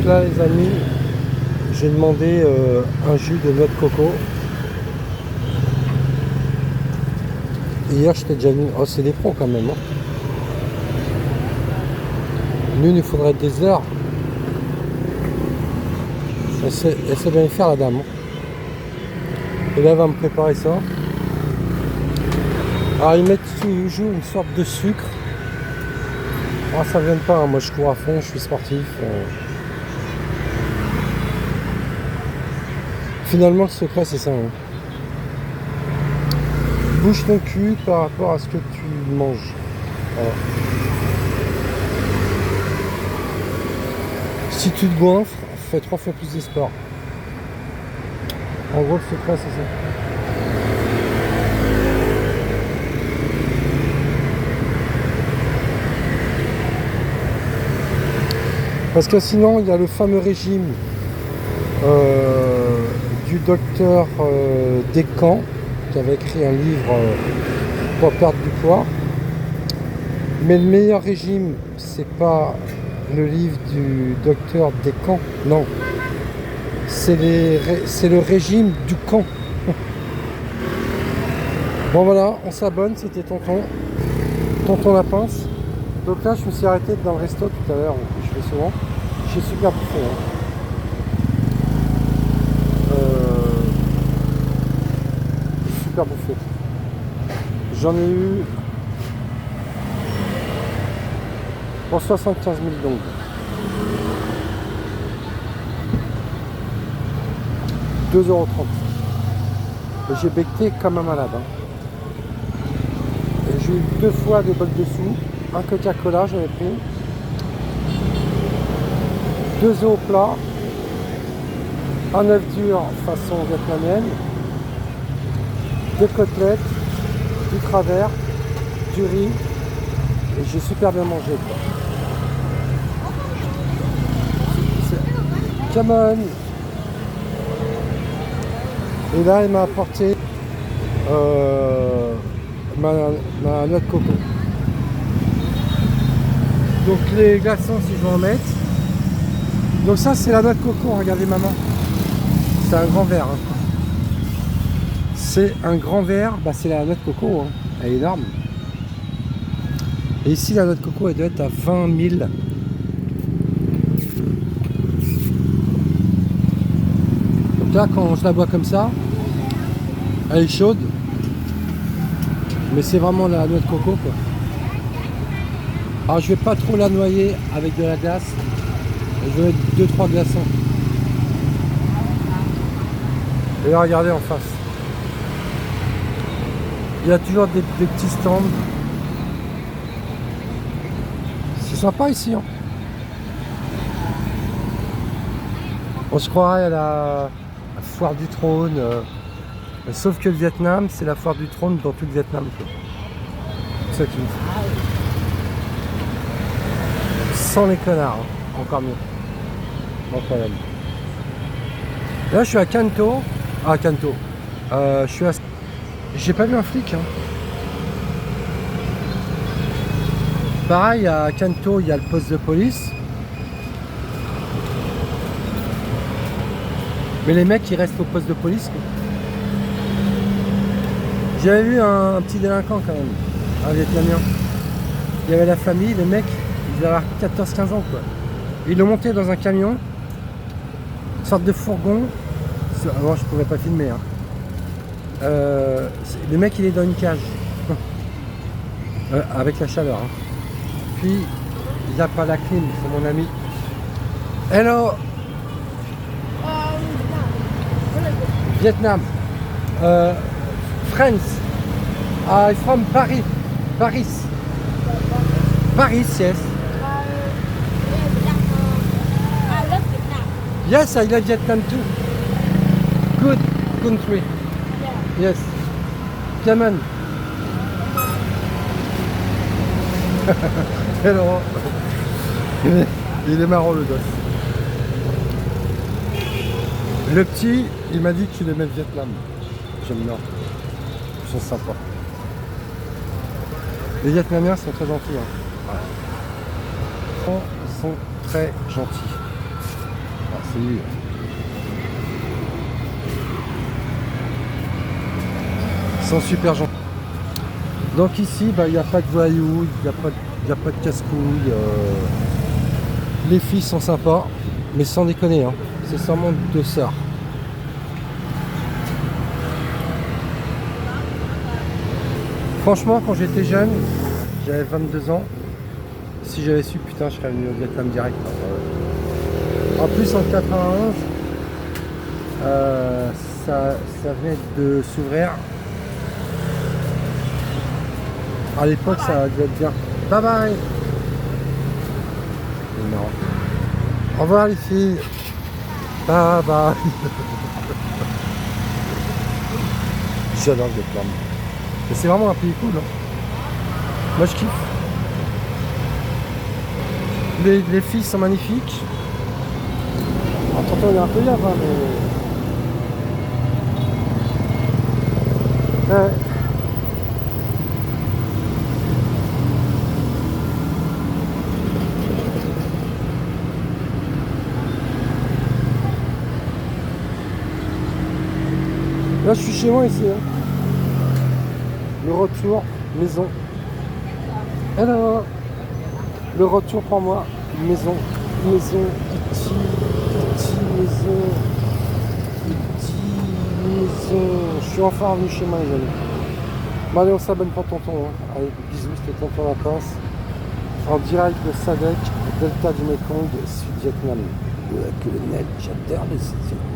Donc là les amis, j'ai demandé un jus de noix de coco. Et hier je t'ai déjà mis. Oh, c'est des pros quand même. Hein. Nous il nous faudrait des heures. Elle sait bien faire la dame. Hein. Et là elle va me préparer ça. Alors ils mettent toujours une sorte de sucre. Ah, ça vient pas, hein. Moi je cours à fond, je suis sportif. Finalement le secret c'est ça. Hein. Bouge ton cul par rapport à ce que tu manges. Voilà. Si tu te goinfres, fais 3 fois plus de sport. En gros le secret c'est ça. Parce que sinon, il y a le fameux régime du docteur Descamps, qui avait écrit un livre pour perdre du poids. Mais le meilleur régime, c'est pas le livre du docteur Descamps, non. C'est le régime du camp. Bon voilà, on s'abonne, c'était Tonton la pince. Donc là, je me suis arrêté dans le resto tout à l'heure, je fais souvent. J'ai super bouffé. Hein. Super bouffé. J'en ai eu pour 75 000 donc. €2,30. Et j'ai becté comme un malade. Hein. Et j'ai eu 2 fois des bols de sous. Un Coca-Cola, j'avais pris. 2 œufs au plat. Un œuf dur façon vietnamienne. 2 côtelettes. Du travers. Du riz. Et j'ai super bien mangé. Come on. Et là, elle m'a apporté ma noix de coco. Donc les glaçons, si je veux en mettre. Donc ça, c'est la noix de coco. Regardez, maman. C'est un grand verre. Hein. C'est un grand verre. Bah, c'est la noix de coco. Hein. Elle est énorme. Et ici, la noix de coco, elle doit être à 20 000. Donc là, quand je la bois comme ça, elle est chaude. Mais c'est vraiment la noix de coco, quoi. Alors je vais pas trop la noyer avec de la glace. Je vais mettre 2-3 glaçons. Et là, regardez en face. Il y a toujours des petits stands. C'est sympa ici. Hein. On se croirait à la foire du trône. Sauf que le Vietnam, c'est la foire du trône dans tout le Vietnam. C'est ça qui me fait. Sans les connards, hein. Encore mieux. Incroyable. Là, je suis à Canto. Ah, Canto. Je suis à... J'ai pas vu un flic. Hein. Pareil, à Canto, il y a le poste de police. Mais les mecs, ils restent au poste de police. J'avais vu un petit délinquant quand même. Un Vietnamien. Il y avait la famille, les mecs. Il devait avoir 14-15 ans quoi. Ils l'ont monté dans un camion, une sorte de fourgon. Avant je pouvais pas filmer. Hein. Le mec il est dans une cage. Avec la chaleur. Hein. Puis il n'y a pas la clim, c'est mon ami. Hello Vietnam. France. I'm from Paris. Paris. Paris, yes. Yes, I love Vietnam too. Good country. Yes. Come on. Hello. Il est marrant le dos. Le petit, il m'a dit qu'il aimait le Vietnam. J'aime bien. Ils sont sympas. Les Vietnamiens sont très gentils. Hein. Ouais. Ils sont très gentils. merci. Ils sont super gentils. Donc ici, il n'y a pas de voyous, il n'y a pas de casse-couilles. Les filles sont sympas, mais sans déconner, hein. C'est seulement deux sœurs. Franchement, quand j'étais jeune, j'avais 22 ans. Si j'avais su, putain, je serais venu au Vietnam direct. En plus, en 91, ça venait de s'ouvrir. À l'époque, ça devait être bien. Bye bye. Non. Au revoir les filles. Bye bye. J'adore le Vietnam. Mais c'est vraiment un pays cool. Hein. Moi, je kiffe. Les filles sont magnifiques. Attends, il y a un peu là-bas, mais... Là, je suis chez moi ici. Hein. Le retour, maison. Alors, le retour pour moi, maison, maison, petit, maison, Je suis enfin revenu chez moi, les amis. Bon, allez, on s'abonne pour tonton. Hein. Allez, bisous, c'était Tonton Vacances. En direct de Sadek, Delta du Mekong, Sud-Vietnam. Que le net, j'adore les Sud-Vietnam.